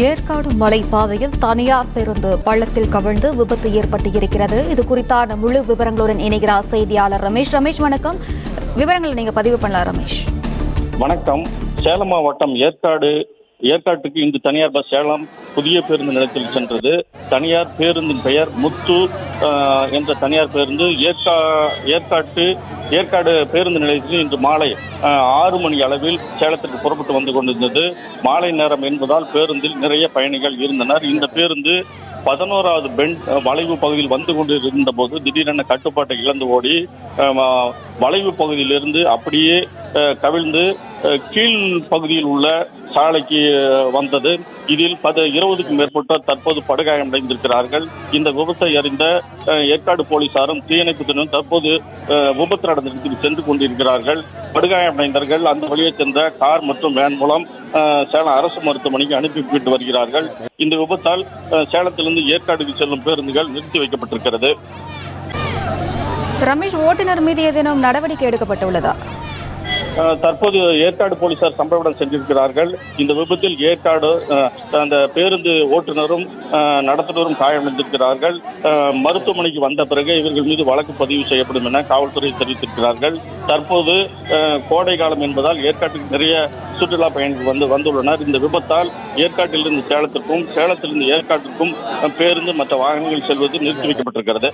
ஏற்காடு மலைப்பாதையில் தனியார் பேருந்து பள்ளத்தில் கவிழ்ந்து விபத்து ஏற்பட்டிருக்கிறது. இது குறித்தான முழு விவரங்களுடன் இணைகிறார் செய்தியாளர் ரமேஷ். ரமேஷ் வணக்கம். விவரங்களை நீங்க பதிவு பண்ணலாம் ரமேஷ். வணக்கம். சேலம் மாவட்டம் ஏற்காட்டுக்கு இன்று தனியார் பஸ் சேலம் புதிய பேருந்து நிலையத்தில் சென்றது. தனியார் பேருந்தின் பெயர் முத்து என்ற தனியார் பேருந்து ஏற்காடு பேருந்து நிலையத்தில் இன்று மாலை 6 மணி அளவில் சேலத்திற்கு புறப்பட்டு வந்து கொண்டிருந்தது. மாலை நேரம் என்பதால் பேருந்தில் நிறைய பயணிகள் இருந்தனர். இந்த பேருந்து 11வது பெண்ட் வளைவு பகுதியில் வந்து கொண்டிருந்த போது திடீரென கட்டுப்பாட்டை இழந்து ஓடி வளைவு பகுதியிலிருந்து அப்படியே கவிழ்ந்து கீழ் பகுதியில் உள்ள சாலைக்கு வந்தது. இதில் 20க்கும் மேற்பட்டோர் தற்போது படுகாயமடைந்திருக்கிறார்கள். இந்த விபத்தை அறிந்த ஏற்காடு போலீசாரும் தீயணைப்புத்துறையினரும் தற்போது விபத்து நடந்த இடத்தில் சென்று கொண்டிருக்கிறார்கள். படுகாயமடைந்தவர்கள் அந்த வழியே சென்ற கார் மற்றும் வேன் மூலம் சேலம் அரசு மருத்துவமனைக்கு அனுப்பிவிட்டு வருகிறார்கள். இந்த விபத்தால் சேலத்திலிருந்து ஏற்காடுக்கு செல்லும் பேருந்துகள் நிறுத்தி வைக்கப்பட்டிருக்கிறது. ரமேஷ், ஓட்டுநர் மீது ஏதேனும் நடவடிக்கை எடுக்கப்பட்டுள்ளதா? தற்போது ஏற்காடு போலீசார் சம்பவ இடம் சென்றிருக்கிறார்கள். இந்த விபத்தில் ஏற்காடு அந்த பேருந்து ஓட்டுநரும் நடத்துனரும் காயமடைந்திருக்கிறார்கள். மருத்துவமனைக்கு வந்த பிறகு இவர்கள் மீது வழக்கு பதிவு செய்யப்படும் என காவல்துறை தெரிவித்திருக்கிறார்கள். தற்போது கோடை காலம் என்பதால் ஏற்காட்டுக்கு நிறைய சுற்றுலா பயணிகள் வந்துள்ளனர். இந்த விபத்தால் ஏற்காட்டிலிருந்து சேலத்திற்கும் சேலத்திலிருந்து ஏற்காட்டிற்கும் பேருந்து மற்ற வாகனங்கள் செல்வது நிறுத்தி வைக்கப்பட்டிருக்கிறது.